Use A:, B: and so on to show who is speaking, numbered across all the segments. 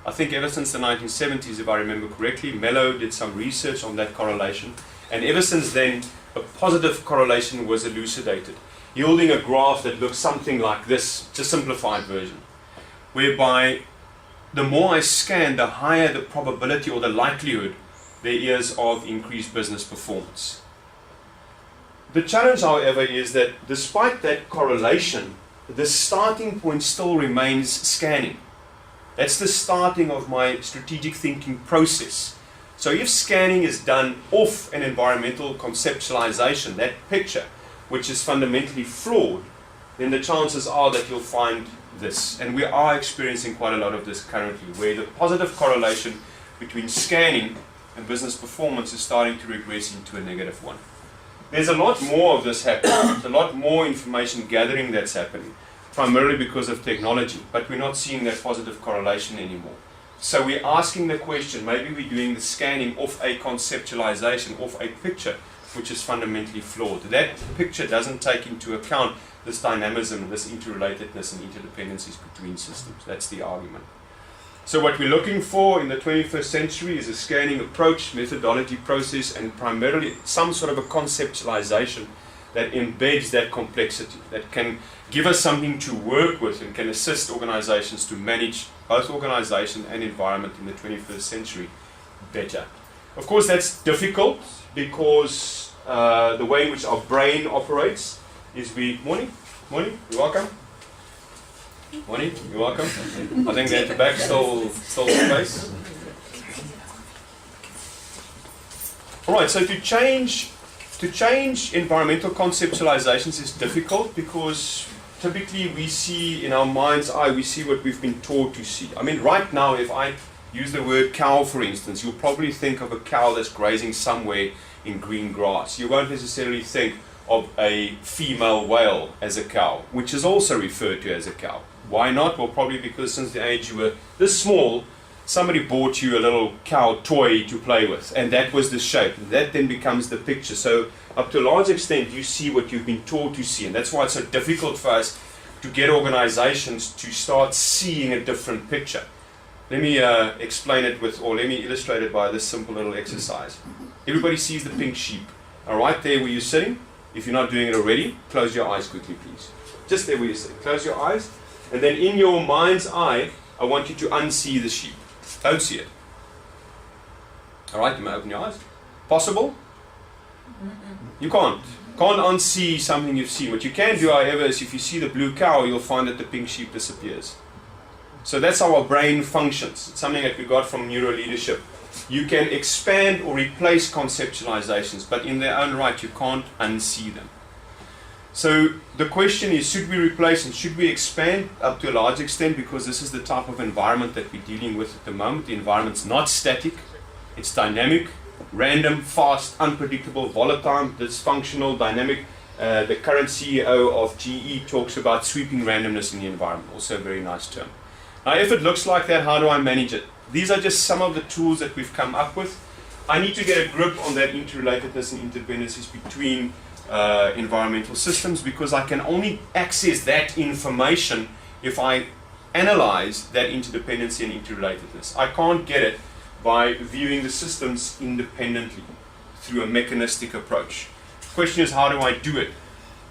A: I think ever since the 1970s, if I remember correctly, Mello did some research on that correlation, and ever since then, a positive correlation was elucidated, yielding a graph that looks something like this, just simplified version, whereby the more I scan, the higher the probability or the likelihood there is of increased business performance. The challenge, however, is that despite that correlation, the starting point still remains scanning. That's the starting of my strategic thinking process. So if scanning is done off an environmental conceptualization, that picture, which is fundamentally flawed, then the chances are that you'll find this. And we are experiencing quite a lot of this currently, where the positive correlation between scanning and business performance is starting to regress into a negative one. There's a lot more of this happening. There's a lot more information gathering that's happening, primarily because of technology, but we're not seeing that positive correlation anymore. So we're asking the question, maybe we're doing the scanning off a conceptualization, off a picture, which is fundamentally flawed. That picture doesn't take into account this dynamism, this interrelatedness and interdependencies between systems. That's the argument. So what we're looking for in the 21st century is a scanning approach, methodology, process, and primarily some sort of a conceptualization that embeds that complexity, that can give us something to work with and can assist organizations to manage both organization and environment in the 21st century better. Of course, that's difficult because the way in which our brain operates is morning, you're welcome. Morning, you're welcome. I think they're at the back, still space. Alright, so to change environmental conceptualizations is difficult because typically we see in our mind's eye, we see what we've been taught to see. I mean, right now, if I use the word cow, for instance, you'll probably think of a cow that's grazing somewhere in green grass. You won't necessarily think of a female whale as a cow, which is also referred to as a cow. Why not? Well, probably because since the age you were this small, somebody bought you a little cow toy to play with, and that was the shape. That then becomes the picture. So up to a large extent, you see what you've been taught to see, and that's why it's so difficult for us to get organizations to start seeing a different picture. Let me explain it with, or let me illustrate it by this simple little exercise. Everybody sees the pink sheep. Right there where you're sitting. If you're not doing it already, close your eyes quickly, please. Just there where you're sitting. Close your eyes. And then in your mind's eye, I want you to unsee the sheep. Don't see it. Alright, you may open your eyes. Possible? You can't. Can't unsee something you've seen. What you can do, however, is if you see the blue cow, you'll find that the pink sheep disappears. So that's how our brain functions. It's something that we got from neuro leadership. You can expand or replace conceptualizations, but in their own right, you can't unsee them. So the question is, should we replace and should we expand up to a large extent, because this is the type of environment that we're dealing with at the moment. The environment's not static, it's dynamic, random, fast, unpredictable, volatile, dysfunctional, dynamic. The current CEO of GE talks about sweeping randomness in the environment, also a very nice term. Now if it looks like that, how do I manage it? These are just some of the tools that we've come up with. I need to get a grip on that interrelatedness and interdependencies between environmental systems, because I can only access that information if I analyze that interdependency and interrelatedness. I can't get it by viewing the systems independently through a mechanistic approach. The question is, how do I do it?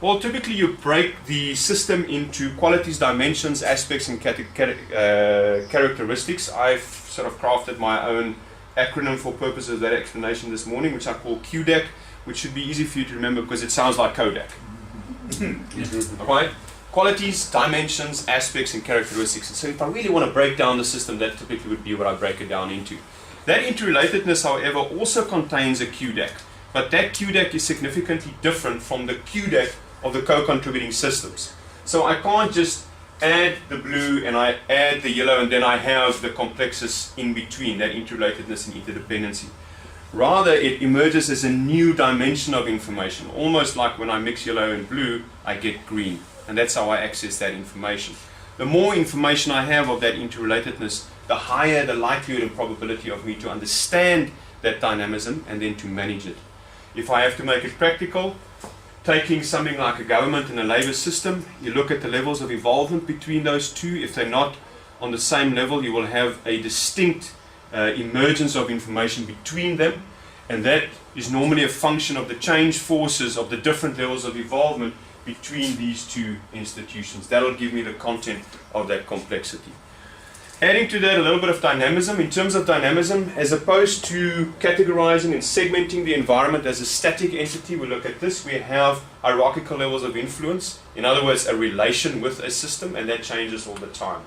A: Well, typically you break the system into qualities, dimensions, aspects, and characteristics. I've sort of crafted my own acronym for purposes of that explanation this morning, which I call QDAC, which should be easy for you to remember because it sounds like Kodak. Alright? Qualities, dimensions, aspects, and characteristics. And so if I really want to break down the system, that typically would be what I break it down into. That interrelatedness, however, also contains a QDAC. But that QDAC is significantly different from the QDAC of the co-contributing systems. So I can't just add the blue and I add the yellow and then I have the complexes in between, that interrelatedness and interdependency. Rather, it emerges as a new dimension of information, almost like when I mix yellow and blue, I get green. And that's how I access that information. The more information I have of that interrelatedness, the higher the likelihood and probability of me to understand that dynamism and then to manage it. If I have to make it practical, taking something like a government and a labor system, you look at the levels of involvement between those two. If they're not on the same level, you will have a distinct emergence of information between them, and that is normally a function of the change forces of the different levels of involvement between these two institutions. That will give me the content of that complexity. Adding to that a little bit of dynamism. In terms of dynamism, as opposed to categorizing and segmenting the environment as a static entity, we look at this, we have hierarchical levels of influence. In other words, a relation with a system, and that changes all the time.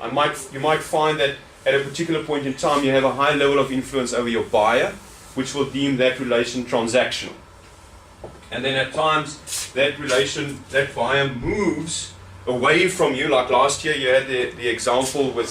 A: You might find that at a particular point in time you have a high level of influence over your buyer, which will deem that relation transactional. And then at times that buyer moves away from you. Like last year you had the example with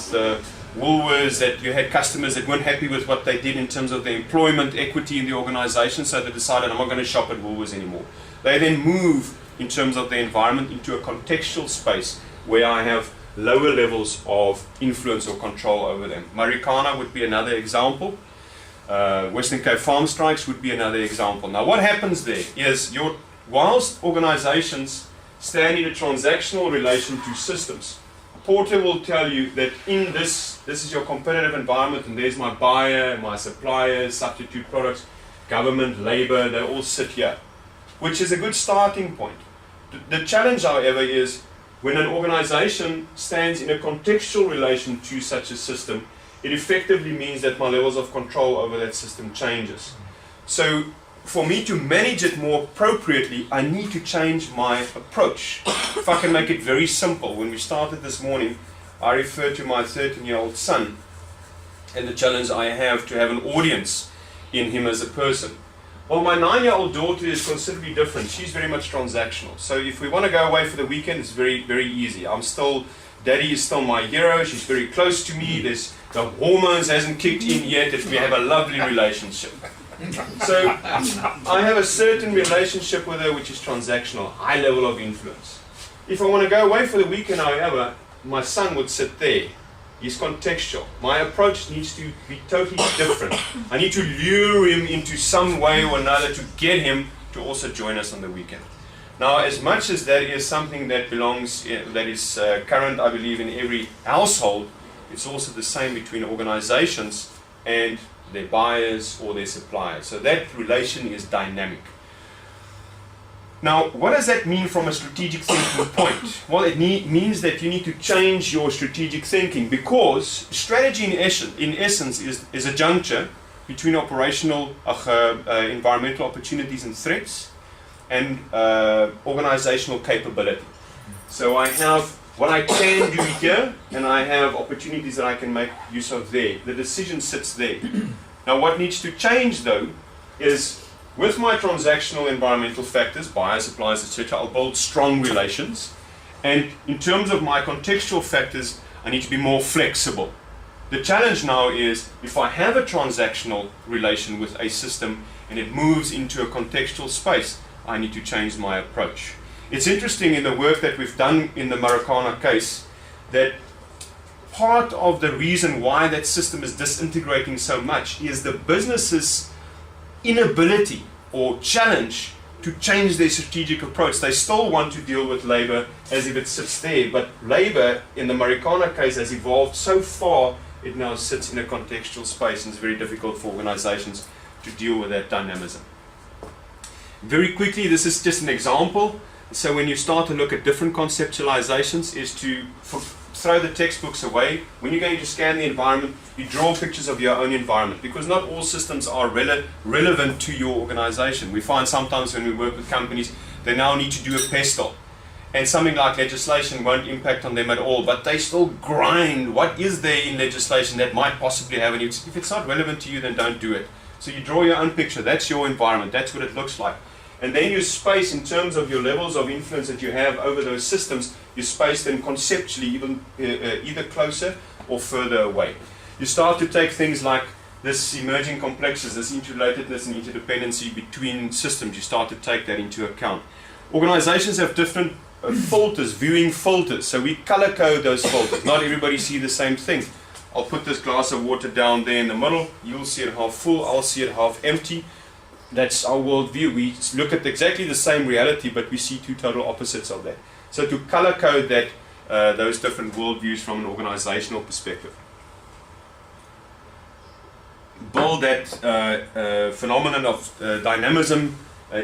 A: Woolworths, that you had customers that weren't happy with what they did in terms of the employment equity in the organization, so they decided, I'm not going to shop at Woolworths anymore. They then move in terms of the environment into a contextual space where I have lower levels of influence or control over them. Marikana would be another example. Western Cape farm strikes would be another example. Now what happens there is, whilst organizations stand in a transactional relation to systems, Porter will tell you that in this is your competitive environment, and there's my buyer, my suppliers, substitute products, government, labor, they all sit here, which is a good starting point. The challenge, however, is when an organization stands in a contextual relation to such a system, it effectively means that my levels of control over that system changes. So for me to manage it more appropriately, I need to change my approach. If I can make it very simple, when we started this morning, I referred to my 13-year-old son and the challenge I have to have an audience in him as a person. Well, my 9-year-old daughter is considerably different. She's very much transactional. So if we want to go away for the weekend, it's very, very easy. Daddy is still my hero. She's very close to me. The hormones hasn't kicked in yet. We have a lovely relationship. So I have a certain relationship with her which is transactional, high level of influence. If I want to go away for the weekend, however, my son would sit there. He's contextual. My approach needs to be totally different. I need to lure him into some way or another to get him to also join us on the weekend. Now, as much as that is something that is current, I believe, in every household, it's also the same between organizations and their buyers or their suppliers. So that relation is dynamic. Now, what does that mean from a strategic thinking point? Well, it means that you need to change your strategic thinking, because strategy in essence is a juncture between operational, environmental opportunities and threats, and organizational capability. So I have what I can do here, and I have opportunities that I can make use of there. The decision sits there. Now what needs to change though is, with my transactional environmental factors, buyers, suppliers, etc., I'll build strong relations. And in terms of my contextual factors, I need to be more flexible. The challenge now is, if I have a transactional relation with a system and it moves into a contextual space, I need to change my approach. It's interesting in the work that we've done in the Marikana case that part of the reason why that system is disintegrating so much is the business's inability or challenge to change their strategic approach. They still want to deal with labor as if it sits there, but labor in the Marikana case has evolved so far it now sits in a contextual space, and it's very difficult for organizations to deal with that dynamism. Very quickly, this is just an example. So when you start to look at different conceptualizations, is to throw the textbooks away. When you're going to scan the environment, you draw pictures of your own environment, because not all systems are relevant to your organization. We find sometimes when we work with companies, they now need to do a PESTEL, and something like legislation won't impact on them at all, but they still grind what is there in legislation that might possibly have an impact. If it's not relevant to you, then don't do it. So you draw your own picture. That's your environment. That's what it looks like. And then you space, in terms of your levels of influence that you have over those systems, you space them conceptually even either closer or further away. You start to take things like this emerging complexes, this interrelatedness and interdependency between systems. You start to take that into account. Organizations have different filters, viewing filters. So we color code those filters. Not everybody sees the same thing. I'll put this glass of water down there in the middle. You'll see it half full. I'll see it half empty. That's our worldview. We look at exactly the same reality, but we see two total opposites of that. So to color code that those different worldviews from an organizational perspective. Build that phenomenon of dynamism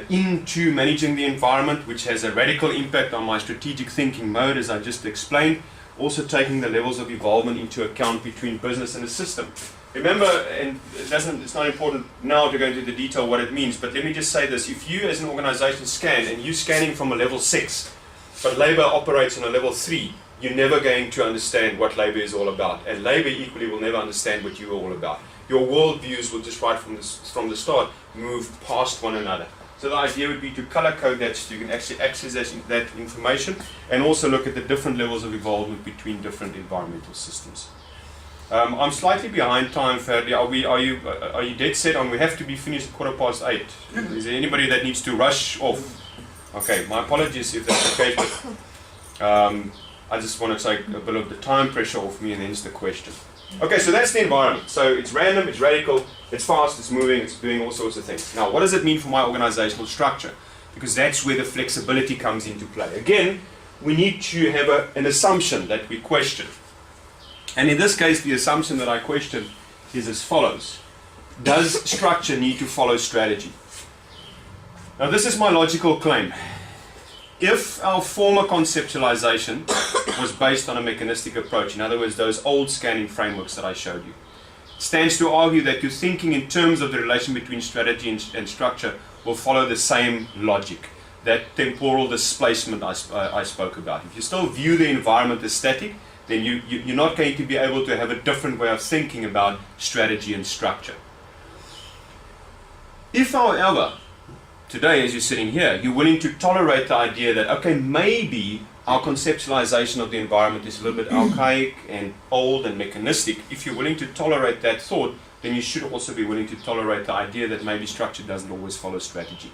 A: into managing the environment, which has a radical impact on my strategic thinking mode, as I just explained. Also taking the levels of involvement into account between business and the system. Remember, and it's not important now to go into the detail what it means, but let me just say this. If you as an organization scan, and you're scanning from a level 6, but labor operates on a level 3, you're never going to understand what labor is all about. And labor equally will never understand what you are all about. Your worldviews will just right from the start move past one another. So the idea would be to color code that so you can actually access that information and also look at the different levels of involvement between different environmental systems. I'm slightly behind time, Ferdi. Are you dead set on we have to be finished at 8:15? Is there anybody that needs to rush off? Okay, my apologies if that's okay, but I just want to take a bit of the time pressure off me and hence the question. Okay, so that's the environment. So it's random, it's radical, it's fast, it's moving, it's doing all sorts of things. Now, what does it mean for my organizational structure? Because that's where the flexibility comes into play. Again, we need to have an assumption that we question. And in this case, the assumption that I question is as follows. Does structure need to follow strategy? Now, this is my logical claim. If our former conceptualization was based on a mechanistic approach, in other words, those old scanning frameworks that I showed you, it stands to argue that your thinking in terms of the relation between strategy and structure will follow the same logic, that temporal displacement I spoke about. If you still view the environment as static, then you're not going to be able to have a different way of thinking about strategy and structure. If, however, today, as you're sitting here, you're willing to tolerate the idea that, okay, maybe our conceptualization of the environment is a little bit archaic and old and mechanistic. If you're willing to tolerate that thought, then you should also be willing to tolerate the idea that maybe structure doesn't always follow strategy.